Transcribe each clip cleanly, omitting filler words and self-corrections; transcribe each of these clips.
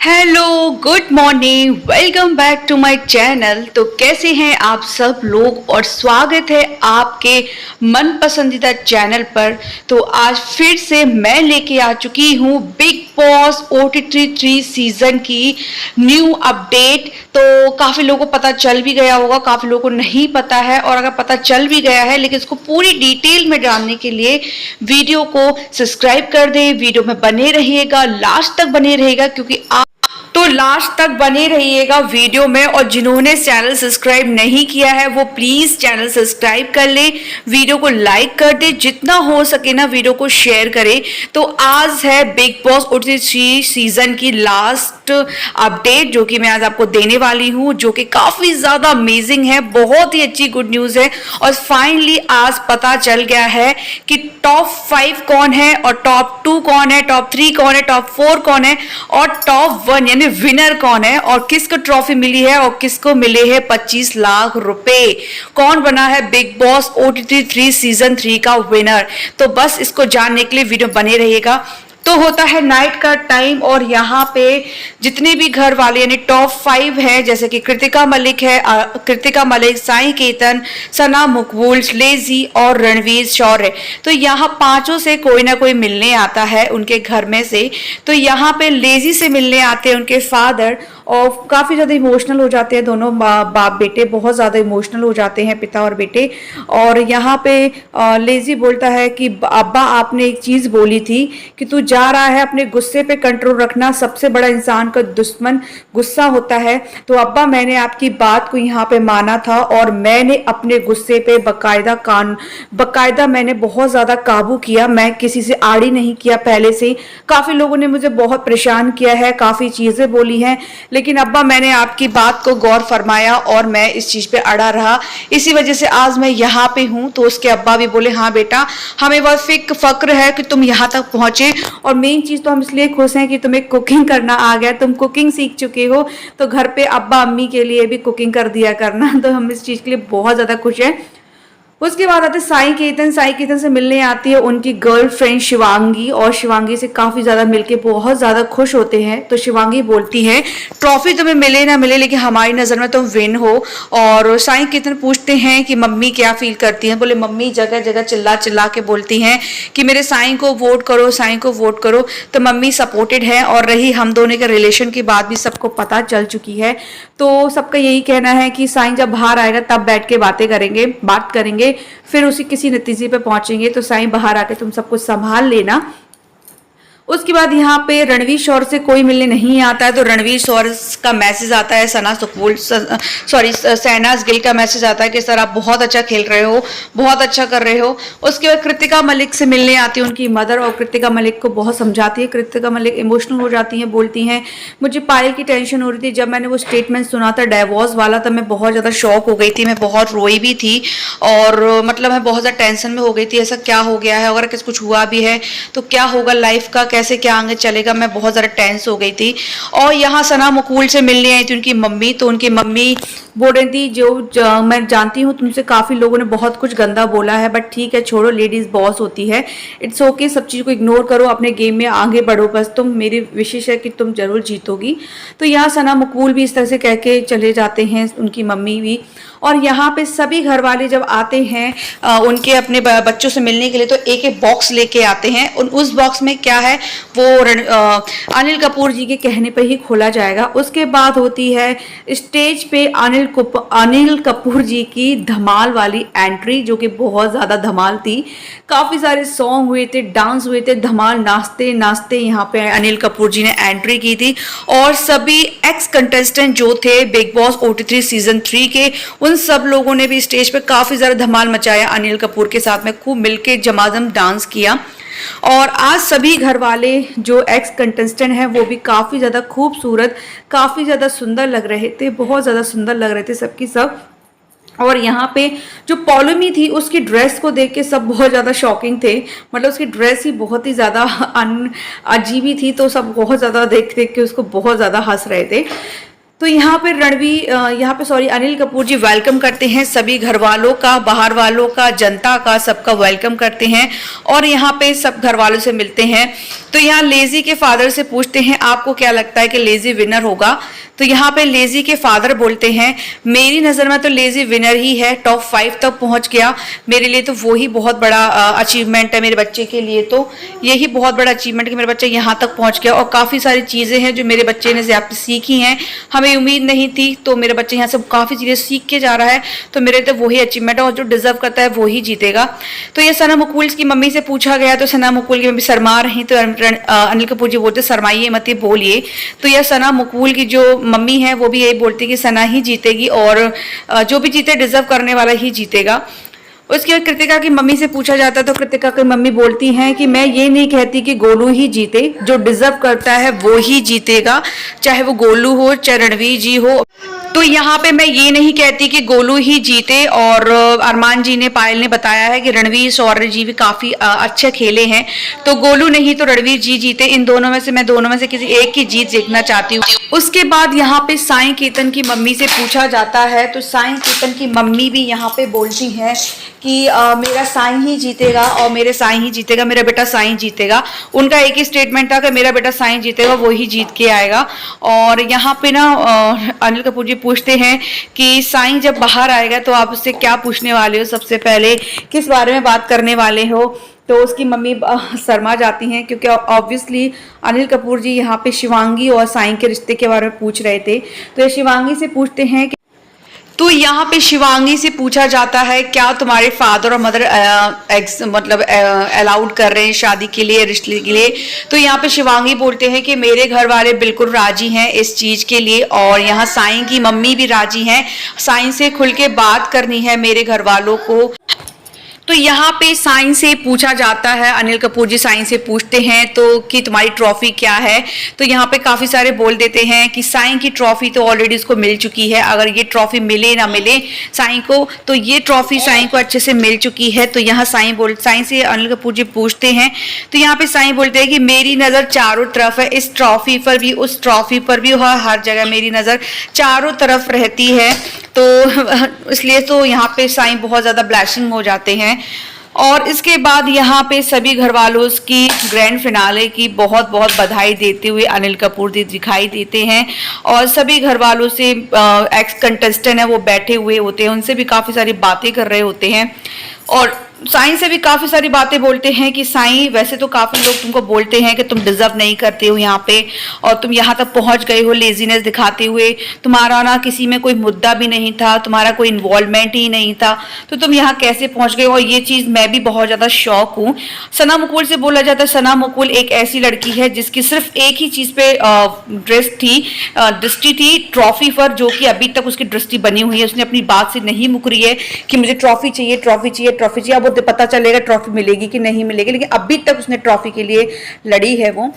Hello, good morning, welcome back to my channel. तो कैसे हैं आप सब लोग और स्वागत है आपके मन पसंदीदा चैनल पर। तो आज फिर से मैं लेके आ चुकी हूँ बिग बॉस OTT 3 सीजन की न्यू अपडेट। तो काफ़ी लोगों को पता चल भी गया होगा, काफ़ी लोगों को नहीं पता है, और अगर पता चल भी गया है लेकिन इसको पूरी डिटेल में जानने के लिए वीडियो को सब्सक्राइब कर दें। वीडियो में बने रहिएगा, लास्ट तक बने रहिएगा, क्योंकि तो लास्ट तक बने रहिएगा वीडियो में। और जिन्होंने चैनल सब्सक्राइब नहीं किया है वो प्लीज चैनल सब्सक्राइब कर ले, वीडियो को लाइक कर दे, जितना हो सके ना वीडियो को शेयर करें। तो आज है बिग बॉस OTT 3 सीजन की लास्ट अपडेट जो कि मैं आज आपको देने वाली हूँ, जो कि काफी ज्यादा अमेजिंग है, बहुत ही अच्छी गुड न्यूज है। और फाइनली आज पता चल गया है कि टॉप 5 कौन है और टॉप 2 कौन है, टॉप 3 कौन है, टॉप 4 कौन है और टॉप 1 यानी विनर कौन है, और किसको ट्रॉफी मिली है और किसको मिले हैं 25 लाख रुपए। कौन बना है बिग बॉस OTT 3 सीजन 3 का विनर। तो बस इसको जानने के लिए वीडियो बने रहिएगा। तो होता है नाइट का टाइम और यहाँ पे जितने भी घर वाले यानी टॉप 5 है, जैसे कि कृतिका मलिक है, कृतिका मलिक, साई केतन, सना मकबूल, लेजी और रणवीर शौर्य। तो यहाँ पांचों से कोई ना कोई मिलने आता है उनके घर में से। तो यहाँ पे लेजी से मिलने आते हैं उनके फादर, और काफ़ी ज़्यादा इमोशनल हो जाते हैं दोनों बाप बेटे, बहुत ज़्यादा इमोशनल हो जाते हैं पिता और बेटे। और यहाँ पे लेजी बोलता है कि अब्बा आपने एक चीज़ बोली थी कि तू जा रहा है, अपने गुस्से पे कंट्रोल रखना, सबसे बड़ा इंसान का दुश्मन गुस्सा होता है। तो अब्बा मैंने आपकी बात को यहाँ पे माना था और मैंने अपने गुस्से पे बकायदा मैंने बहुत ज़्यादा काबू किया, मैं किसी से आड़ी नहीं किया पहले से। काफ़ी लोगों ने मुझे बहुत परेशान किया है, काफ़ी चीज़ें बोली हैं, लेकिन अब्बा मैंने आपकी बात को गौर फरमाया और मैं इस चीज पे अड़ा रहा, इसी वजह से आज मैं यहाँ पे हूँ। तो उसके अब्बा भी बोले हाँ बेटा, हमें बहुत फक्र है कि तुम यहाँ तक पहुंचे, और मेन चीज तो हम इसलिए खुश हैं कि तुम्हें कुकिंग करना आ गया, तुम कुकिंग सीख चुके हो, तो घर पे अब्बा अम्मी के लिए भी कुकिंग कर दिया करना। तो हम इस चीज के लिए बहुत ज्यादा खुश हैं। उसके बाद आते साई केतन से मिलने आती है उनकी गर्लफ्रेंड शिवांगी, और शिवांगी से काफ़ी ज़्यादा मिलके बहुत ज़्यादा खुश होते हैं। तो शिवांगी बोलती है ट्रॉफी तुम्हें मिले ना मिले लेकिन हमारी नज़र में तुम विन हो। और साई केतन पूछते हैं कि मम्मी क्या फील करती हैं। बोले मम्मी जगह जगह चिल्ला चिल्ला के बोलती हैं कि मेरे साई को वोट करो, साई को वोट करो। तो मम्मी सपोर्टेड है, और रही हम दोनों के रिलेशन की बात भी सबको पता चल चुकी है। तो सबका यही कहना है कि साई जब बाहर आएगा तब बैठ के बात करेंगे, फिर उसी किसी नतीजे पे पहुंचेंगे। तो साईं बाहर आके तुम सब कुछ संभाल लेना। उसके बाद यहाँ पे रणवीर शौर्य से कोई मिलने नहीं आता है। तो रणवीर शौर्य का मैसेज आता है, शहनाज गिल का मैसेज आता है कि सर आप बहुत अच्छा खेल रहे हो, बहुत अच्छा कर रहे हो। उसके बाद कृतिका मलिक से मिलने आती है उनकी मदर, और कृतिका मलिक को बहुत समझाती है। कृतिका मलिक इमोशनल हो जाती हैं, बोलती हैं मुझे पायल की टेंशन हो रही थी, जब मैंने वो स्टेटमेंट सुना था डाइवोर्स वाला, तब मैं बहुत ज़्यादा शॉक हो गई थी, मैं बहुत रोई भी थी, और मतलब मैं बहुत ज़्यादा टेंशन में हो गई थी, ऐसा क्या हो गया है, अगर कुछ हुआ भी है तो क्या होगा लाइफ का, कैसे क्या आगे चलेगा, मैं बहुत ज़्यादा टेंस हो गई थी। और यहाँ सना मकबूल से मिलने आई थी उनकी मम्मी। तो उनकी मम्मी बोल रही थी जो मैं जानती हूँ तुमसे काफ़ी लोगों ने बहुत कुछ गंदा बोला है, बट ठीक है छोड़ो, लेडीज़ बॉस होती है, इट्स ओके, सब चीज़ को इग्नोर करो, अपने गेम में आगे बढ़ो, बस तुम, मेरी विशेष है कि तुम जरूर जीतोगी। तो यहाँ सना मकबूल भी इस तरह से कह के चले जाते हैं, उनकी मम्मी भी। और यहाँ पे सभी घर वाले जब आते हैं उनके अपने बच्चों से मिलने के लिए, तो एक एक बॉक्स लेके आते हैं। उस बॉक्स में क्या है वो अनिल कपूर जी के कहने पर ही खोला जाएगा। उसके बाद होती है स्टेज पे अनिल कपूर जी की धमाल वाली एंट्री, जो कि बहुत ज़्यादा धमाल थी। काफ़ी सारे सॉन्ग हुए थे, डांस हुए थे, धमाल, नाचते नाचते यहाँ पे अनिल कपूर जी ने एंट्री की थी। और सभी एक्स कंटेस्टेंट जो थे बिग बॉस OTT सीजन 3 के, उन सब लोगों ने भी स्टेज पे काफ़ी ज़्यादा धमाल मचाया, अनिल कपूर के साथ में खूब मिलके जमाजम डांस किया। और आज सभी घर वाले जो एक्स कंटेस्टेंट हैं वो भी काफ़ी ज़्यादा खूबसूरत, काफ़ी ज़्यादा सुंदर लग रहे थे, बहुत ज़्यादा सुंदर लग रहे थे सबकी सब। और यहाँ पे जो पॉलोमी थी उसकी ड्रेस को देख के सब बहुत ज़्यादा शॉकिंग थे, मतलब उसकी ड्रेस ही बहुत ही ज़्यादा अजीबी थी, तो सब बहुत ज़्यादा देख देख के उसको बहुत ज़्यादा हंस रहे थे। तो यहाँ पे अनिल कपूर जी वेलकम करते हैं सभी घर वालों का, बाहर वालों का, जनता का, सबका वेलकम करते हैं और यहाँ पे सब घर वालों से मिलते हैं। तो यहाँ लेजी के फादर से पूछते हैं आपको क्या लगता है कि लेजी विनर होगा। तो यहाँ पे लेजी के फादर बोलते हैं मेरी नज़र में तो लेजी विनर ही है, टॉप 5 तक पहुँच गया, मेरे लिए तो वो ही बहुत बड़ा अचीवमेंट है, मेरे बच्चे के लिए तो यही बहुत बड़ा अचीवमेंट कि मेरा बच्चा यहाँ तक पहुँच गया। और काफ़ी सारी चीज़ें हैं जो मेरे बच्चे ने यहाँ पे सीखी हैं, हमें उम्मीद नहीं थी, तो मेरे बच्चे यहाँ से काफ़ी चीज़ें सीख के जा रहा है, तो मेरे तो वही अचीवमेंट है और जो डिजर्व करता है वो ही जीतेगा। तो ये सना मुकुल की मम्मी से पूछा गया तो सना मुकुल की मम्मी शर्मा रही, तो अनिल कपूर जी बोलते शर्माइए मत, ये बोलिए। तो यह सना मुकुल की जो मम्मी है वो भी यही बोलती कि सना ही जीतेगी और जो भी जीते डिजर्व करने वाला ही जीतेगा। उसके बाद कृतिका की मम्मी से पूछा जाता है तो कृतिका की मम्मी बोलती हैं कि मैं ये नहीं कहती कि गोलू ही जीते, जो डिजर्व करता है वो ही जीतेगा, चाहे वो गोलू हो चाहे रणवीर जी हो। तो यहाँ पे मैं ये नहीं कहती कि गोलू ही जीते। और अरमान जी ने, पायल ने बताया है कि रणवीर शौर्य जी भी काफी अच्छे खेले हैं, तो गोलू नहीं तो रणवीर जी जीते। इन दोनों में से मैं दोनों में से किसी एक की जीत देखना चाहती हूँ। उसके बाद यहाँ पे साईं केतन की मम्मी से पूछा जाता है तो साईं केतन की मम्मी भी यहाँ पे बोलती है कि मेरा साईं ही जीतेगा और मेरे साईं ही जीतेगा, मेरा बेटा साईं जीतेगा। उनका एक ही स्टेटमेंट था कि मेरा बेटा साईं जीतेगा, वो ही जीत के आएगा। और यहाँ पे ना अनिल कपूर जी पूछते हैं कि साईं जब बाहर आएगा तो आप उससे क्या पूछने वाले हो, सबसे पहले किस बारे में बात करने वाले हो। तो उसकी मम्मी शर्मा जाती हैं क्योंकि ऑब्वियसली अनिल कपूर जी यहाँ पे शिवांगी और साईं के रिश्ते के बारे में पूछ रहे थे। तो ये शिवांगी से पूछते हैं कि तो यहाँ पे शिवांगी से पूछा जाता है क्या तुम्हारे फादर और मदर अलाउड कर रहे हैं शादी के लिए, रिश्ते के लिए। तो यहाँ पे शिवांगी बोलते हैं कि मेरे घर वाले बिल्कुल राजी हैं इस चीज के लिए और यहाँ साईं की मम्मी भी राजी हैं, साईं से खुल के बात करनी है मेरे घर वालों को। तो यहाँ पे साईं से पूछा जाता है, अनिल कपूर जी साईं से पूछते हैं तो कि तुम्हारी ट्रॉफी क्या है। तो यहाँ पे काफी सारे बोल देते हैं कि साईं की ट्रॉफी तो ऑलरेडी उसको मिल चुकी है, अगर ये ट्रॉफी मिले ना मिले साईं को तो ये ट्रॉफी साईं को अच्छे से मिल चुकी है। तो यहाँ साईं से अनिल कपूर जी पूछते हैं तो यहाँ पे साईं बोलते हैं कि मेरी नजर चारों तरफ है, इस ट्रॉफी पर भी उस ट्रॉफी पर भी, हर जगह मेरी नजर चारों तरफ रहती है। तो इसलिए तो यहाँ पे साईं बहुत ज्यादा ब्लैशिंग हो जाते हैं। और इसके बाद यहाँ पे सभी घर वालों की ग्रैंड फिनाले की बहुत बहुत बधाई देते हुए अनिल कपूर जी दिखाई देते हैं और सभी घर वालों से एक्स कंटेस्टेंट है वो बैठे हुए होते हैं, उनसे भी काफ़ी सारी बातें कर रहे होते हैं और साईं से भी काफ़ी सारी बातें बोलते हैं कि साईं वैसे तो काफ़ी लोग तुमको बोलते हैं कि तुम डिजर्व नहीं करते हो यहाँ पे और तुम यहाँ तक पहुँच गए हो लेजीनेस दिखाते हुए, तुम्हारा ना किसी में कोई मुद्दा भी नहीं था, तुम्हारा कोई इन्वॉल्वमेंट ही नहीं था, तो तुम यहाँ कैसे पहुँच गए। और ये चीज़ मैं भी बहुत ज़्यादा शौक हूँ। सना मुकुल से बोला जाता है सना मुकुल एक ऐसी लड़की है जिसकी सिर्फ एक ही चीज़ पे दृष्टि थी, ट्रॉफी पर, जो कि अभी तक उसकी दृष्टि बनी हुई है। उसने अपनी बात से नहीं मुकरी है कि मुझे ट्रॉफी चाहिए, ट्रॉफी चाहिए, ट्रॉफी चाहिए। अब पता चलेगा ट्रॉफी मिलेगी कि नहीं मिलेगी, लेकिन अभी तक उसने ट्रॉफी के लिए लड़ी है वो।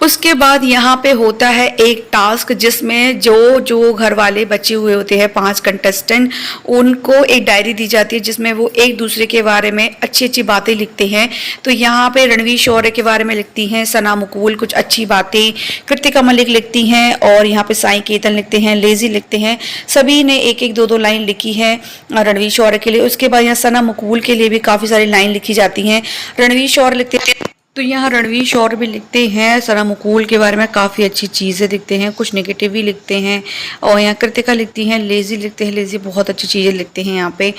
उसके बाद यहाँ पे होता है एक टास्क जिसमें जो घर वाले बचे हुए होते हैं 5 कंटेस्टेंट, उनको एक डायरी दी जाती है जिसमें वो एक दूसरे के बारे में अच्छी अच्छी बातें लिखते हैं। तो यहाँ पे रणवीर शौर्य के बारे में लिखती हैं सना मुकुल कुछ अच्छी बातें, कृतिका मलिक लिखती हैं और यहाँ पे साईं केतन लिखते हैं, लेजी लिखते हैं, सभी ने एक एक 2-2 लाइन लिखी है रणवीर शौर्य के लिए। उसके बाद यहाँ सना मुकुल के लिए भी काफ़ी सारी लाइन लिखी जाती हैं, रणवीर शौर्य लिखते हैं। तो यहाँ रणवीर शौर्य भी लिखते हैं सना मुकुल के बारे में काफ़ी अच्छी चीज़ें लिखते हैं, कुछ नेगेटिव भी लिखते हैं। और यहाँ कृतिका लिखती हैं, लेजी लिखते हैं, लेजी बहुत अच्छी चीज़ें लिखते हैं यहाँ पे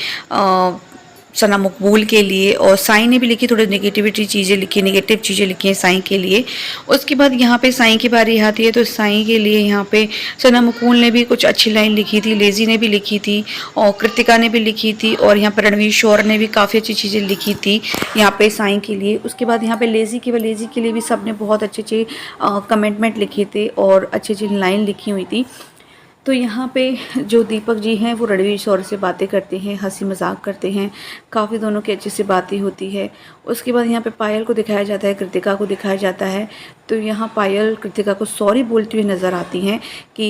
सना मकबूल के लिए। और साईं ने भी लिखी, थोड़ी नेगेटिव चीज़ें लिखी हैं साईं के लिए। उसके बाद यहाँ पे साईं की बारी आती है तो साईं के लिए यहाँ पे सना मकबूल ने भी कुछ अच्छी लाइन लिखी थी, लेजी ने भी लिखी थी और कृतिका ने भी लिखी थी और यहाँ पर रणवीर शौर्य ने भी काफ़ी अच्छी चीज़ें लिखी थी यहाँ पे साईं के लिए। उसके बाद यहाँ पे लेजी के लिए भी सब ने बहुत अच्छे कमेंटमेंट लिखे थे और अच्छी लाइन लिखी हुई थी। तो यहाँ पे जो दीपक जी हैं वो रणवीर शौर्य से बातें करते हैं, हंसी मजाक करते हैं, काफ़ी दोनों की अच्छी सी बातें होती है। उसके बाद यहाँ पे पायल को दिखाया जाता है, कृतिका को दिखाया जाता है। तो यहाँ पायल कृतिका को सॉरी बोलती हुई नज़र आती हैं कि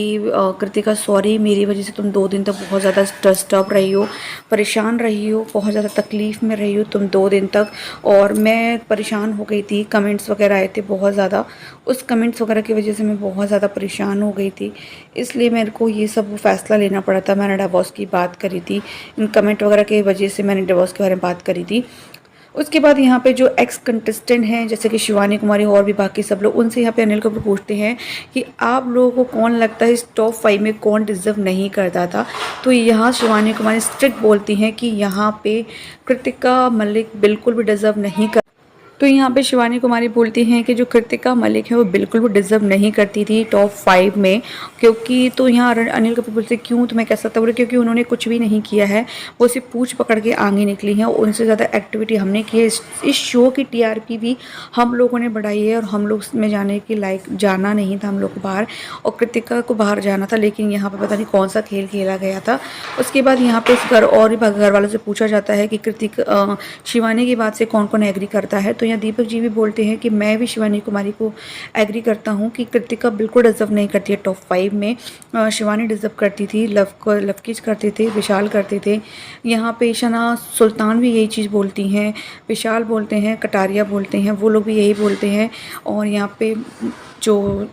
कृतिका सॉरी, मेरी वजह से तुम 2 दिन तक बहुत ज़्यादा डिस्टर्ब रही हो, परेशान रही हो, बहुत ज़्यादा तकलीफ़ में रही हो तुम 2 दिन तक, और मैं परेशान हो गई थी। कमेंट्स वगैरह आए थे बहुत ज़्यादा, उस कमेंट्स वगैरह की वजह से मैं बहुत ज़्यादा परेशान हो गई थी, इसलिए मेरे को ये सब फ़ैसला लेना पड़ा था। मैंने डिवोर्स की बात करी थी, इन कमेंट वगैरह की वजह से मैंने डिवोर्स के बारे में बात करी थी। उसके बाद यहाँ पे जो एक्स कंटेस्टेंट हैं जैसे कि शिवानी कुमारी और भी बाकी सब लोग, उनसे यहाँ पे अनिल कपूर पूछते हैं कि आप लोगों को कौन लगता है इस टॉप 5 में कौन डिज़र्व नहीं करता था। तो यहाँ शिवानी कुमारी स्ट्रिक्ट बोलती हैं कि यहाँ पे कृतिका मलिक बिल्कुल भी डिज़र्व नहीं कर। तो यहाँ पे शिवानी कुमारी बोलती हैं कि जो कृतिका मलिक है वो बिल्कुल भी डिज़र्व नहीं करती थी टॉप 5 में, क्योंकि तो यहाँ अनिल कपूर बोलते क्यों, तो मैं कह सकता हूँ क्योंकि उन्होंने कुछ भी नहीं किया है, वो सिर्फ पूछ पकड़ के आगे निकली हैं। उनसे ज़्यादा एक्टिविटी हमने की है। इस शो की टीआरपी भी हम लोगों ने बढ़ाई है, और हम लोग में जाने की लाइक जाना नहीं था हम लोग को बाहर, और कृतिका को बाहर जाना था, लेकिन यहाँ पर पता नहीं कौन सा खेल खेला गया था। उसके बाद यहाँ पे इस घर और भी घर वालों से पूछा जाता है कि शिवानी की बात से कौन कौन एग्री करता है। तो यहाँ दीपक जी भी बोलते हैं कि मैं भी शिवानी कुमारी को एग्री करता हूँ कि कृतिका बिल्कुल डिज़र्व नहीं करती है टॉप 5 में। शिवानी डिज़र्व करती थी, लवकीज करते थे, विशाल करते थे। यहाँ पे शना सुल्तान भी यही चीज़ बोलती हैं, विशाल बोलते हैं, कटारिया बोलते हैं, वो लोग भी यही बोलते हैं। और यहाँ पे जो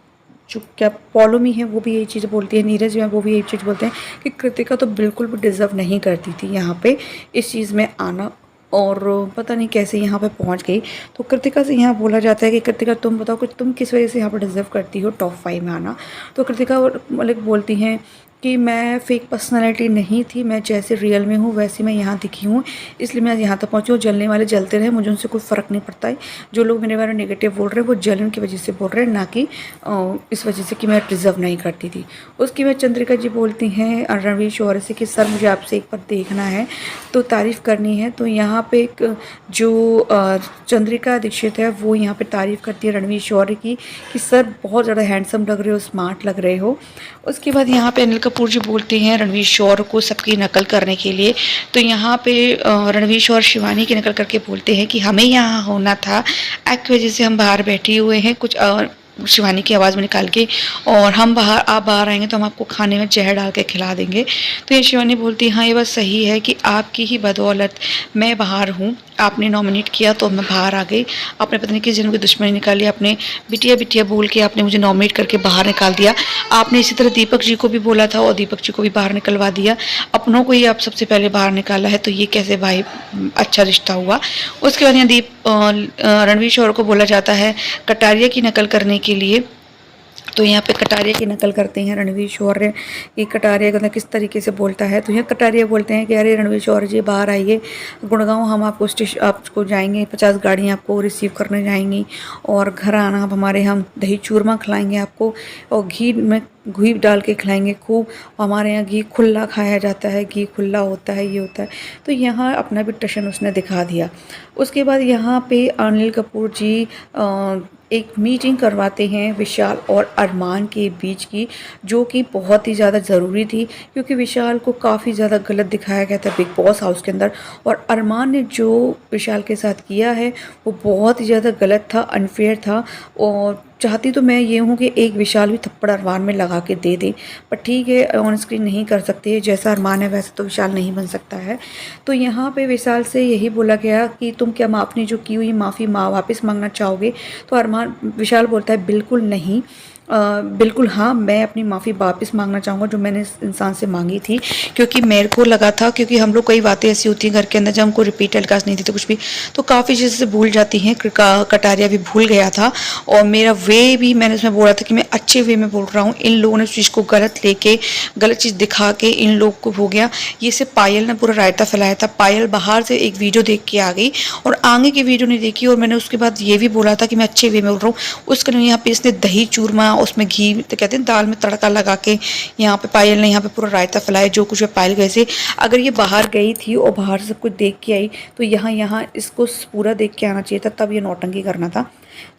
क्या पॉलोमी है वो भी यही चीज़ बोलती है, नीरज जो है वो भी यही चीज़ बोलते हैं कि कृतिका तो बिल्कुल भी डिज़र्व नहीं करती थी यहाँ पे इस चीज़ में आना, और पता नहीं कैसे यहाँ पे पहुँच गई। तो कृतिका से यहाँ बोला जाता है कि कृतिका तुम बताओ कि तुम किस वजह से यहाँ पर डिज़र्व करती हो टॉप 5 में आना। तो कृतिका मतलब बोलती हैं कि मैं फेक पर्सनालिटी नहीं थी, मैं जैसे रियल में हूँ वैसे मैं यहाँ दिखी हूँ, इसलिए मैं यहाँ तक पहुँची हूँ। जलने वाले जलते रहे, मुझे उनसे कोई फ़र्क नहीं पड़ता है। जो लोग मेरे बारे में नेगेटिव बोल रहे हैं वो जलन की वजह से बोल रहे हैं, ना कि इस वजह से कि मैं डिज़र्व नहीं करती थी। उसके बाद चंद्रिका जी बोलती हैं रणवीर शौर्य से कि सर मुझे आपसे एक बार देखना है, तो तारीफ़ करनी है। तो यहाँ पे एक जो चंद्रिका दीक्षित है वो यहाँ पे तारीफ़ करती है रणवीर शौर्य की कि सर बहुत ज़्यादा हैंडसम लग रहे हो, स्मार्ट लग रहे हो। उसके बाद यहाँ पे अनिल कपूर जी बोलते हैं रणवीर शौर्य को सबकी नकल करने के लिए। तो यहाँ पे रणवीर शौर्य शिवानी की नकल करके बोलते हैं कि हमें यहाँ होना था, एक्ट की वजह से हम बाहर बैठे हुए हैं, कुछ शिवानी की आवाज़ में निकाल के, और आप बाहर आएंगे तो हम आपको खाने में जहर डाल के खिला देंगे। तो ये शिवानी बोलती है हाँ ये बात सही है कि आपकी ही बदौलत मैं बाहर हूँ, आपने नॉमिनेट किया तो मैं बाहर आ गई, आपने पता नहीं किस जन्म की दुश्मनी निकाली, आपने बिटिया बिटिया बोल के आपने मुझे नॉमिनेट करके बाहर निकाल दिया। आपने इसी तरह दीपक जी को भी बोला था और दीपक जी को भी बाहर निकलवा दिया, अपनों को ही आप सबसे पहले बाहर निकाला है, तो ये कैसे भाई अच्छा रिश्ता हुआ। उसके बाद यहाँ रणवीर शौर्य को बोला जाता है कटारिया की नकल करने के लिए। तो यहाँ पे कटारिया की नकल करते हैं रणवीर शौर्य कि कटारिया का किस तरीके से बोलता है। तो यहाँ कटारिया बोलते हैं कि अरे रणवीर शौर्य जी बाहर आइए गुड़गांव, हम आपको जाएंगे, 50 गाड़ियाँ आपको रिसीव करने जाएंगी, और घर आना आप हमारे, हम दही चूरमा खिलाएंगे आपको, और घी डाल के खिलाएंगे खूब। हमारे यहाँ घी खुला खाया जाता है, घी खुला होता है, ये होता है। तो यहाँ अपना भी टशन उसने दिखा दिया। उसके बाद यहाँ पे अनिल कपूर जी एक मीटिंग करवाते हैं विशाल और अरमान के बीच की, जो कि बहुत ही ज़्यादा ज़रूरी थी, क्योंकि विशाल को काफ़ी ज़्यादा गलत दिखाया गया था बिग बॉस हाउस के अंदर, और अरमान ने जो विशाल के साथ किया है वो बहुत ही ज़्यादा गलत था, अनफेयर था। और चाहती तो मैं ये हूँ कि एक विशाल भी थप्पड़ अरमान में लगा के दे दे, पर ठीक है ऑन स्क्रीन नहीं कर सकते, जैसा अरमान है वैसे तो विशाल नहीं बन सकता है। तो यहाँ पे विशाल से यही बोला गया कि तुम क्या आपने जो की हुई माफ़ी वापस मांगना चाहोगे। तो विशाल बोलता है बिल्कुल नहीं, बिल्कुल हाँ, मैं अपनी माफ़ी वापस मांगना चाहूँगा जो मैंने इस इंसान से मांगी थी, क्योंकि मेरे को लगा था, क्योंकि हम लोग कई बातें ऐसी होती हैं घर के अंदर जब हमको रिपीट टेलीकास्ट नहीं थी तो कुछ भी तो काफ़ी चीज़ें से भूल जाती हैं। कटारिया भी भूल गया था, और मेरा वे भी मैंने उसमें बोला था कि मैं अच्छे वे में बोल रहा हूँ। इन लोगों ने उस चीज़ को गलत लेके गलत चीज़ दिखा के इन लोग को हो गया। ये सिर्फ पायल ने पूरा रायता फैलाया था। पायल बाहर से एक वीडियो देख के आ गई और आगे की वीडियो नहीं देखी, और मैंने उसके बाद ये भी बोला था कि मैं अच्छे वे में बोल रहा हूँ। उसके लिए यहाँ पे इसने दही चूरमा, उसमें घी तो कहते हैं दाल में तड़का लगा के यहाँ पे पायल ने यहाँ पे पूरा रायता फैलाया। जो कुछ पायल गए से अगर ये बाहर गई थी और बाहर से सब कुछ देख के आई तो यहाँ इसको पूरा देख के आना चाहिए था, तब ये नौटंकी करना था।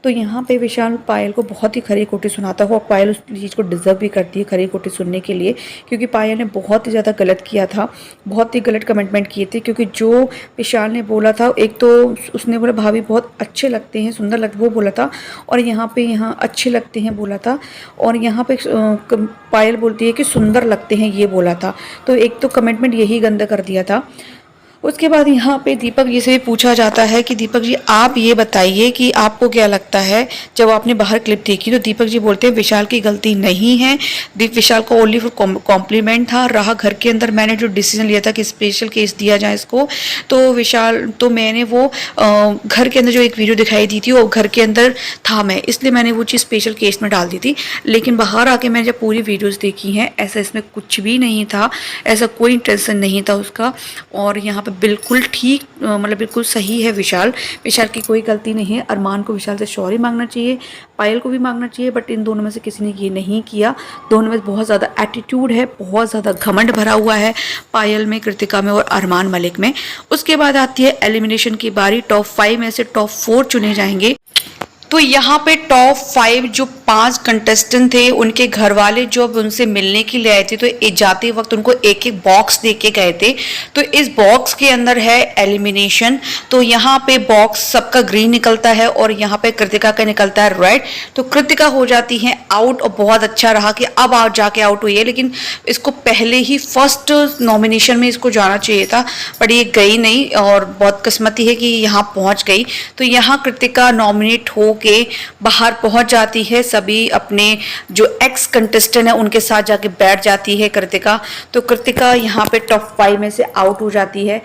तो यहाँ पे विशाल पायल को बहुत ही खरी खोटी सुनाता हो और पायल उस चीज़ को डिज़र्व भी करती है खरी खोटी सुनने के लिए, क्योंकि पायल ने बहुत ही ज़्यादा गलत किया था, बहुत ही गलत कमिटमेंट किए थे। क्योंकि जो विशाल ने बोला था, एक तो उसने बोला भाभी बहुत अच्छे लगते हैं, सुंदर लगते वो बोला था, और यहाँ अच्छे लगते हैं बोला था, और यहाँ पे पायल बोलती है कि सुंदर लगते हैं ये बोला था। तो एक तो कमिटमेंट यही गंदा कर दिया था। उसके बाद यहाँ पे दीपक जी से भी पूछा जाता है कि दीपक जी आप ये बताइए कि आपको क्या लगता है, जब आपने बाहर क्लिप देखी तो दीपक जी बोलते हैं विशाल की गलती नहीं है, विशाल को ओनली फॉर कॉम्प्लीमेंट था। रहा घर के अंदर मैंने जो डिसीजन लिया था कि स्पेशल केस दिया जाए इसको, तो विशाल तो मैंने वो घर के अंदर जो एक वीडियो दिखाई दी थी वो घर के अंदर था मैं, इसलिए मैंने वो चीज़ स्पेशल केस में डाल दी थी। लेकिन बाहर आके मैंने जब पूरी वीडियोज़ देखी हैं, ऐसा इसमें कुछ भी नहीं था, ऐसा कोई इंटेंशन नहीं था उसका। और यहाँ बिल्कुल ठीक मतलब बिल्कुल सही है विशाल की कोई गलती नहीं है। अरमान को विशाल से सॉरी मांगना चाहिए, पायल को भी मांगना चाहिए, बट इन दोनों में से किसी ने ये नहीं किया। दोनों में बहुत ज़्यादा एटीट्यूड है, बहुत ज़्यादा घमंड भरा हुआ है, पायल में, कृतिका में और अरमान मलिक में। उसके बाद आती है एलिमिनेशन की बारी। टॉप 5 में से टॉप 4 चुने जाएंगे। तो यहाँ पे टॉप 5 जो 5 कंटेस्टेंट थे, उनके घर वाले जो अब उनसे मिलने के लिए आए थे, तो जाते वक्त उनको एक एक बॉक्स दे के गए थे। तो इस बॉक्स के अंदर है एलिमिनेशन। तो यहाँ पे बॉक्स सबका ग्रीन निकलता है और यहाँ पे कृतिका का निकलता है रेड। तो कृतिका हो जाती है आउट, और बहुत अच्छा रहा कि अब आज जाके आउट हुई है, लेकिन इसको पहले ही फर्स्ट नॉमिनेशन में इसको जाना चाहिए था, पर ये गई नहीं और बहुत किस्मती है कि यहाँ पहुँच गई। तो यहाँ कृतिका नॉमिनेट हो के बाहर पहुंच जाती है, सभी अपने जो एक्स कंटेस्टेंट है उनके साथ जाके बैठ जाती है कृतिका। तो कृतिका यहाँ पे टॉप 5 में से आउट हो जाती है।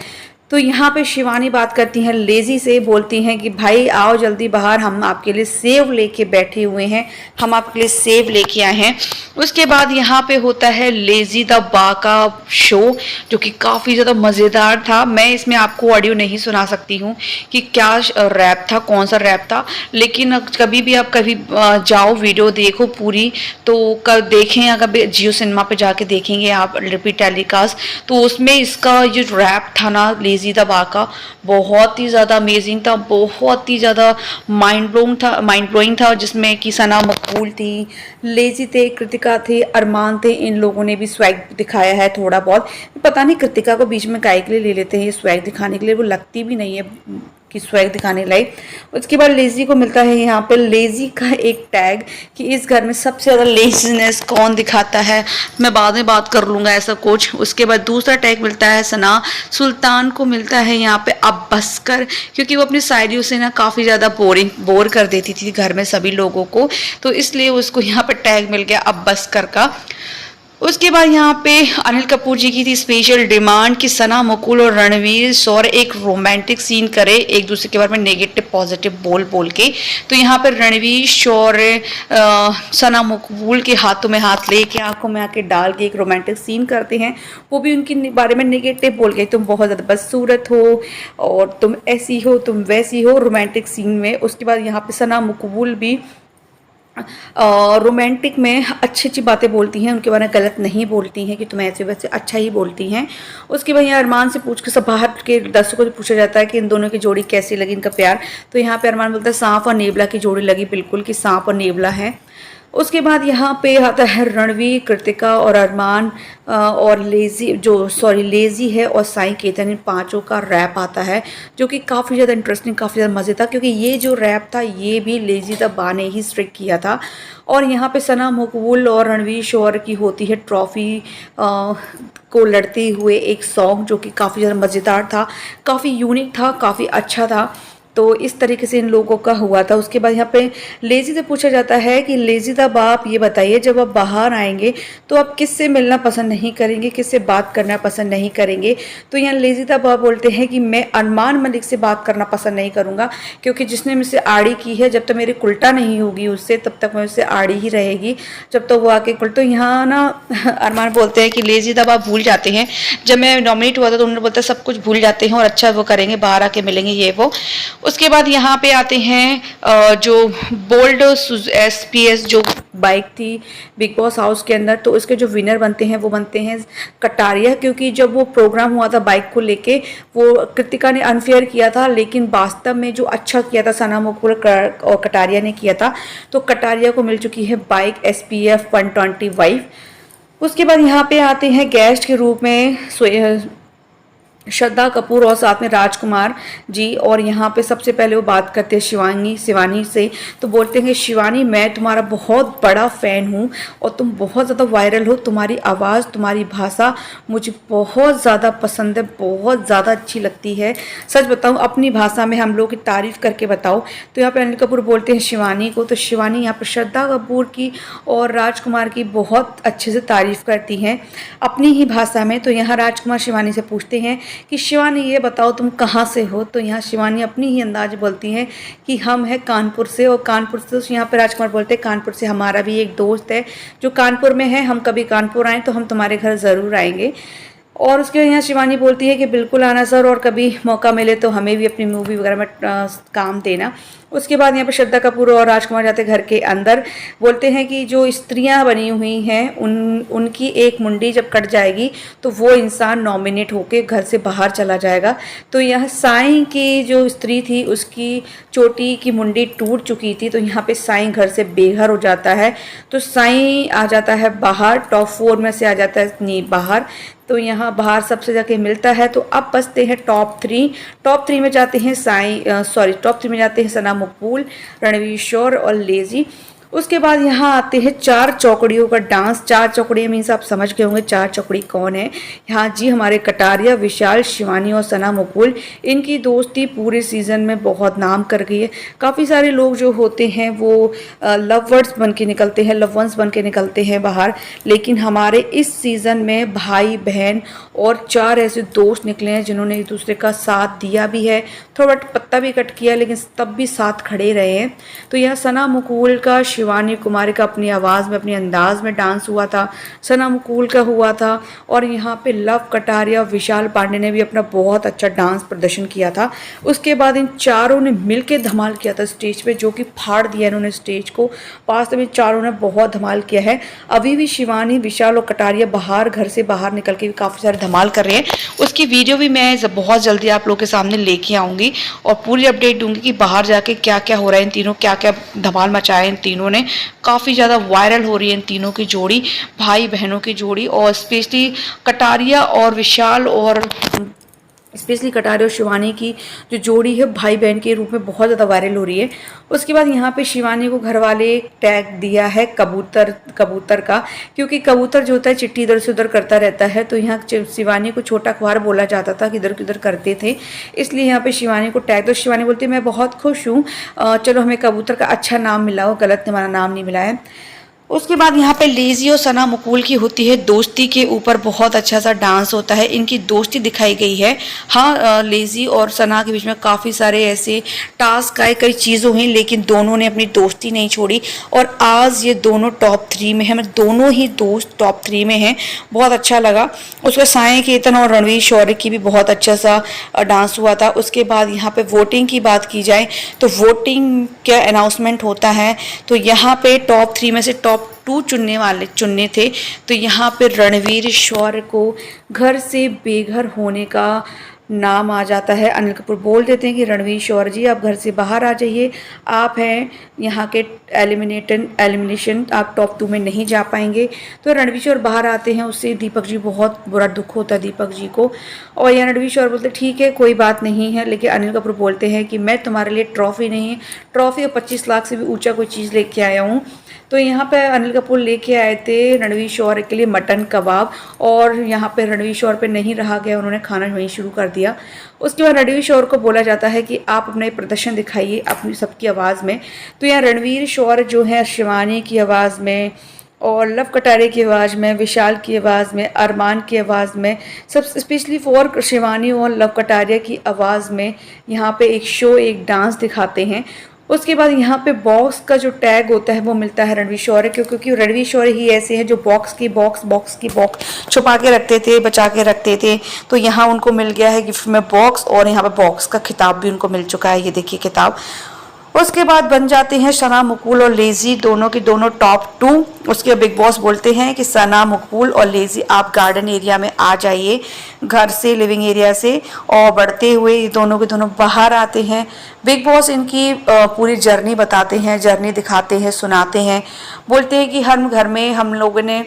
तो यहाँ पे शिवानी बात करती हैं लेजी से, बोलती हैं कि भाई आओ जल्दी बाहर, हम आपके लिए सेव लेके बैठे हुए हैं, हम आपके लिए सेव लेके आए हैं। उसके बाद यहाँ पे होता है लेजी द बा का शो, जो कि काफ़ी ज़्यादा मज़ेदार था। मैं इसमें आपको ऑडियो नहीं सुना सकती हूँ कि क्या रैप था, कौन सा रैप था, लेकिन कभी भी आप कभी जाओ वीडियो देखो पूरी, तो कल देखें, अगर जियो सिनेमा पे जाके देखेंगे आप रिपीट टेलीकास्ट, तो उसमें इसका जो रैप था ना लेजी द बा का, बहुत ही ज़्यादा अमेजिंग था, बहुत ही ज़्यादा माइंड ब्लोइंग था, जिसमें कि सना मकबूल थी, लेजी थे, कृतिका थे, अरमान थे, इन लोगों ने भी स्वैग दिखाया है थोड़ा बहुत। पता नहीं कृतिका को बीच में काहे के लिए ले लेते हैं ये स्वैग दिखाने के लिए, वो लगती भी नहीं है कि स्वैग दिखाने लायक। उसके बाद लेजी को मिलता है यहाँ पे लेजी का एक टैग कि इस घर में सबसे ज़्यादा लेजीनेस कौन दिखाता है, मैं बाद में बात कर लूँगा ऐसा कुछ। उसके बाद दूसरा टैग मिलता है सना सुल्तान को, मिलता है यहाँ पे अब बस कर, क्योंकि वो अपनी शायरियों से ना काफ़ी ज़्यादा बोर कर देती थी घर में सभी लोगों को, तो इसलिए उसको यहाँ पे टैग मिल गया अब बस कर का। उसके बाद यहाँ पे अनिल कपूर जी की थी स्पेशल डिमांड कि सना मुकुल और रणवीर शौर्य एक रोमांटिक सीन करे, एक दूसरे के बारे में नेगेटिव पॉजिटिव बोल के। तो यहाँ पर रणवीर शौर्य सना मुकुल के हाथों में हाथ लेके आंखों में आके डाल के एक रोमांटिक सीन करते हैं, वो भी उनके बारे में नेगेटिव बोल के, तुम बहुत ज़्यादा बदसूरत हो और तुम ऐसी हो, तुम वैसी हो, रोमांटिक सीन में। उसके बाद यहाँ पे सना मुकुल भी रोमांटिक में अच्छी अच्छी बातें बोलती हैं, उनके बारे में गलत नहीं बोलती हैं कि तुम ऐसे वैसे, अच्छा ही बोलती हैं। उसके बाद यहाँ अरमान से पूछ के सब बाहर के दर्शकों से पूछा जाता है कि इन दोनों की जोड़ी कैसी लगी, इनका प्यार। तो यहाँ पे अरमान बोलता है सांप और नेवला की जोड़ी लगी बिल्कुल, कि सांप और नेवला है। उसके बाद यहाँ पे आता है रणवीर, कृतिका और अरमान और लेजी है और साई केतन, इन पांचों का रैप आता है, जो कि काफ़ी ज़्यादा इंटरेस्टिंग, काफ़ी ज़्यादा मज़े था, क्योंकि ये जो रैप था ये भी लेजी द बा ने ही स्ट्रिक किया था। और यहाँ पे सना मकबूल और रणवीर शौर्य की होती है ट्रॉफी को लड़ते हुए एक सॉन्ग, जो कि काफ़ी ज़्यादा मज़ेदार था, काफ़ी यूनिक था, काफ़ी अच्छा था। तो इस तरीके से इन लोगों का हुआ था। उसके बाद यहाँ पे लेजी से पूछा जाता है कि लेजी दा बाप ये बताइए, जब आप बाहर आएंगे तो आप किससे मिलना पसंद नहीं करेंगे, किससे बात करना पसंद नहीं करेंगे। तो यहाँ लेजी दा बाप बोलते हैं कि मैं अरमान मलिक से बात करना पसंद नहीं करूँगा, क्योंकि जिसने मुझसे आड़ी की है, जब तक मेरी उल्टा नहीं होगी उससे, तब तक मैं उससे आड़ी ही रहेगी, जब तक वो आके तो यहाँ ना अरमान बोलते हैं कि लेजी दा बाप भूल जाते हैं, जब मैं नॉमिनेट हुआ था तो उन्होंने बोलता सब कुछ भूल जाते हैं और अच्छा वो करेंगे, बाहर आके मिलेंगे ये वो। उसके बाद यहाँ पे आते हैं जो बोल्ड SPS जो बाइक थी बिग बॉस हाउस के अंदर, तो उसके जो विनर बनते हैं वो बनते हैं कटारिया, क्योंकि जब वो प्रोग्राम हुआ था बाइक को लेके वो कृतिका ने अनफेयर किया था, लेकिन वास्तव में जो अच्छा किया था सना मुकुल और कटारिया ने किया था। तो कटारिया को मिल चुकी है बाइक SPF 125। उसके बाद यहाँ पे आते हैं गेस्ट के रूप में श्रद्धा कपूर और साथ में राजकुमार जी। और यहाँ पे सबसे पहले वो बात करते हैं शिवानी से, तो बोलते हैं शिवानी मैं तुम्हारा बहुत बड़ा फ़ैन हूँ और तुम बहुत ज़्यादा वायरल हो, तुम्हारी आवाज़ तुम्हारी भाषा मुझे बहुत ज़्यादा पसंद है, बहुत ज़्यादा अच्छी लगती है। सच बताऊँ अपनी भाषा में हम लोग की तारीफ़ करके बताओ। तो यहाँ पर अनिल कपूर बोलते हैं शिवानी को, तो शिवानी यहाँ पर श्रद्धा कपूर की और राजकुमार की बहुत अच्छे से तारीफ़ करती हैं अपनी ही भाषा में। तो यहाँ राजकुमार शिवानी से पूछते हैं कि शिवानी ये बताओ तुम कहाँ से हो, तो यहाँ शिवानी अपनी ही अंदाज बोलती हैं कि हम हैं कानपुर से। और कानपुर से तो यहाँ पे राजकुमार बोलते हैं कानपुर से हमारा भी एक दोस्त है जो कानपुर में है, हम कभी कानपुर आएँ तो हम तुम्हारे घर ज़रूर आएंगे। और उसके यहाँ शिवानी बोलती है कि बिल्कुल आना सर, और कभी मौका मिले तो हमें भी अपनी मूवी वगैरह में काम देना। उसके बाद यहाँ पे श्रद्धा कपूर और राजकुमार जाते घर के अंदर, बोलते हैं कि जो स्त्रियां बनी हुई हैं उनकी एक मुंडी जब कट जाएगी तो वो इंसान नॉमिनेट होके घर से बाहर चला जाएगा। तो यह साईं की जो स्त्री थी उसकी चोटी की मुंडी टूट चुकी थी, तो यहाँ पे साईं घर से बेघर हो जाता है। तो साईं आ जाता है बाहर, टॉप 4 में से आ जाता है बाहर। तो यहाँ बाहर सबसे जाके मिलता है। तो अब बचते हैं टॉप 3 में जाते हैं टॉप 3 में जाते हैं सना मुकुल, रणवीर शोर और लेजी। उसके बाद यहाँ आते हैं 4 चौकड़ियों का डांस। 4 चौकड़ियाँ मीन्स आप समझ गए होंगे 4 चौकड़ी कौन है। यहाँ जी हमारे कटारिया, विशाल, शिवानी और सना मुकुल, इनकी दोस्ती पूरे सीज़न में बहुत नाम कर गई है। काफ़ी सारे लोग जो होते हैं वो लवर्स बन के निकलते हैं, लव वंस बन के निकलते हैं बाहर, लेकिन हमारे इस सीज़न में भाई बहन और 4 ऐसे दोस्त निकले हैं जिन्होंने एक दूसरे का साथ दिया भी है, थोड़ा पत्ता भी कट किया लेकिन तब भी साथ खड़े रहे हैं। तो यह सना मुकुल का शिवानी कुमारी का अपनी आवाज़ में अपने अंदाज में डांस हुआ था, सना मुकुल का हुआ था, और यहाँ पे लव कटारिया और विशाल पांडे ने भी अपना बहुत अच्छा डांस प्रदर्शन किया था। उसके बाद इन चारों ने मिलके धमाल किया था स्टेज पे, जो कि फाड़ दिया इन्होंने स्टेज को। वास्तव में चारों ने बहुत धमाल किया है। अभी भी शिवानी, विशाल और कटारिया बाहर घर से बाहर निकल के भी काफ़ी सारे धमाल कर रहे हैं। उसकी वीडियो भी मैं बहुत जल्दी आप लोग के सामने लेके आऊँगी और पूरी अपडेट दूंगी कि बाहर जाके क्या क्या हो रहा है, इन तीनों क्या क्या धमाल मचाया इन तीनों ने। काफ़ी ज़्यादा वायरल हो रही है इन तीनों की जोड़ी, भाई बहनों की जोड़ी, और स्पेशली कटारिया और विशाल और स्पेशली कटारिया और शिवानी की जो जोड़ी है भाई बहन के रूप में बहुत ज़्यादा वायरल हो रही है। उसके बाद यहाँ पे शिवानी को घर वाले टैग दिया है कबूतर का, क्योंकि कबूतर जो होता है चिट्ठी इधर से उधर करता रहता है। तो यहाँ शिवानी को छोटा अखबार बोला जाता था कि इधर किधर करते थे, इसलिए यहाँ पे शिवानी को टैग। तो शिवानी बोलती है मैं बहुत खुश हूँ, चलो हमें कबूतर का अच्छा नाम मिला हो, गलत हमारा नाम नहीं मिला है। उसके बाद यहाँ पे लेजी और सना मुकुल की होती है दोस्ती के ऊपर बहुत अच्छा सा डांस होता है, इनकी दोस्ती दिखाई गई है। हाँ, लेजी और सना के बीच में काफ़ी सारे ऐसे टास्क आए, कई चीज़ें हुई, लेकिन दोनों ने अपनी दोस्ती नहीं छोड़ी और आज ये दोनों टॉप 3 में हैं। मतलब दोनों ही दोस्त टॉप 3 में हैं, बहुत अच्छा लगा। उसके साई केतन और रणवीर शौर्य की भी बहुत अच्छा सा डांस हुआ था। उसके बाद यहाँ पे वोटिंग की बात की जाए तो वोटिंग क्या अनाउंसमेंट होता है, तो यहाँ पे टॉप 3 में से टॉप 2 चुनने थे। तो यहाँ पे रणवीर शौर्य को घर से बेघर होने का नाम आ जाता है। अनिल कपूर बोल देते हैं कि रणवीर शौर्य जी आप घर से बाहर आ जाइए, आप हैं यहाँ के एलिमिनेशन, आप टॉप 2 में नहीं जा पाएंगे। तो रणवीर शौर्य बाहर आते हैं, उससे दीपक जी बहुत बुरा दुख होता है दीपक जी को। और यहाँ रणवीर शौर्य बोलते ठीक है कोई बात नहीं है, लेकिन अनिल कपूर बोलते हैं कि मैं तुम्हारे लिए ट्रॉफी नहीं, ट्रॉफी और 25 लाख से भी ऊँचा कोई चीज़ लेके आया हूँ। तो यहाँ पे अनिल कपूर लेके आए थे रणवीर शौर्य के लिए मटन कबाब, और यहाँ पे रणवीर शौर्य पे नहीं रहा गया, उन्होंने खाना वहीं शुरू कर दिया। उसके बाद रणवीर शौर्य को बोला जाता है कि आप अपना प्रदर्शन दिखाइए अपनी सबकी आवाज़ में। तो यहाँ रणवीर शौर्य जो है शिवानी की आवाज़ में और लव कटारे की आवाज़ में, विशाल की आवाज़ में, अरमान की आवाज़ में, सब स्पेशली फॉर शिवानी और लव कटारिया की आवाज़ में यहाँ पे एक डांस दिखाते हैं। उसके बाद यहाँ पे बॉक्स का जो टैग होता है वो मिलता है रणवीर शौर्य को, क्योंकि रणवीर शौर्य ही ऐसे हैं जो बॉक्स की बॉक्स छुपा के रखते थे, बचा के रखते थे। तो यहाँ उनको मिल गया है गिफ्ट में बॉक्स, और यहाँ पे बॉक्स का खिताब भी उनको मिल चुका है। ये देखिए खिताब। उसके बाद बन जाते हैं सना, मुकबूल और लेजी दोनों की दोनों टॉप 2। उसके बिग बॉस बोलते हैं कि सना, मुकबूल और लेजी आप गार्डन एरिया में आ जाइए, घर से, लिविंग एरिया से। और बढ़ते हुए ये दोनों के दोनों बाहर आते हैं। बिग बॉस इनकी पूरी जर्नी बताते हैं, जर्नी दिखाते हैं, सुनाते हैं। बोलते हैं कि हर घर में हम लोगों ने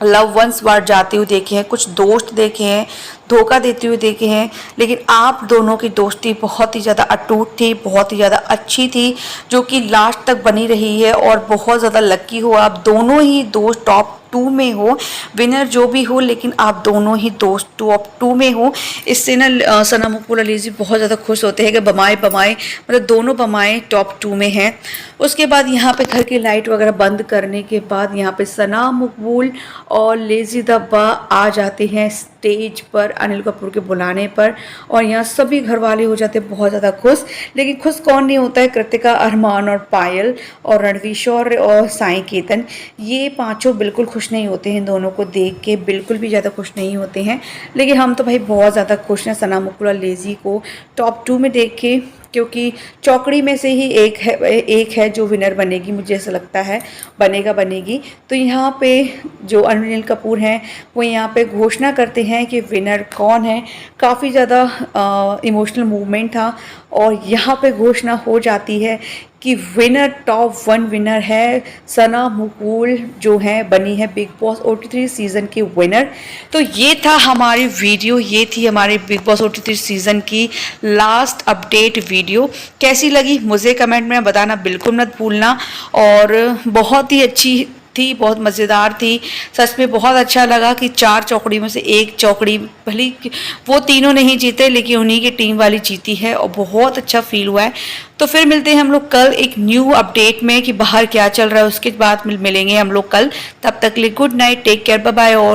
लव वंस बार जाते हुए देखे हैं, कुछ दोस्त देखे हैं, धोखा देते हुए देखे हैं, लेकिन आप दोनों की दोस्ती बहुत ही ज़्यादा अटूट थी, बहुत ही ज़्यादा अच्छी थी, जो कि लास्ट तक बनी रही है। और बहुत ज़्यादा लकी हो आप दोनों ही दोस्त टॉप 2 में हो, विनर जो भी हो, लेकिन आप दोनों ही दोस्त टॉप 2 में हो। इससे ना सना, मुकबूल और लेजी बहुत ज़्यादा खुश होते हैं कि बमाए मतलब दोनों बमाए टॉप 2 में हैं। उसके बाद यहाँ पे घर की लाइट वगैरह बंद करने के बाद यहाँ पे सना, मुकबूल और लेजी दब्बा आ जाते हैं स्टेज पर अनिल कपूर के बुलाने पर, और यहाँ सभी घर वाले हो जाते हैं बहुत ज़्यादा खुश। लेकिन खुश कौन नहीं होता है? कृतिका, अरमान और पायल और रणवीर शौर्य और साई केतन, ये पांचों बिल्कुल खुश नहीं होते हैं। दोनों को देख के बिल्कुल भी ज़्यादा खुश नहीं होते हैं। लेकिन हम तो भाई बहुत ज़्यादा खुश हैं सना, मुकबूल और लेजी को टॉप 2 में देख के, क्योंकि चौकड़ी में से ही एक है जो विनर बनेगी, मुझे ऐसा लगता है बनेगी। तो यहाँ पे जो अनिल कपूर हैं वो यहाँ पे घोषणा करते हैं कि विनर कौन है। काफ़ी ज़्यादा इमोशनल मूवमेंट था, और यहाँ पे घोषणा हो जाती है कि विनर, टॉप 1 विनर है सना, मुकबूल जो है बनी है बिग बॉस OT3 सीज़न की विनर। तो ये था हमारी वीडियो, ये थी हमारी बिग बॉस OT3 सीज़न की लास्ट अपडेट वीडियो। कैसी लगी मुझे कमेंट में बताना बिल्कुल मत भूलना। और बहुत ही अच्छी थी, बहुत मज़ेदार थी, सच में बहुत अच्छा लगा कि 4 चौकड़ी में से एक चौकड़ी, भले वो तीनों नहीं जीते लेकिन उन्हीं की टीम वाली जीती है, और बहुत अच्छा फील हुआ है। तो फिर मिलते हैं हम लोग कल एक न्यू अपडेट में कि बाहर क्या चल रहा है, उसके बाद मिलेंगे हम लोग कल। तब तक के लिए good night, take care, bye bye. और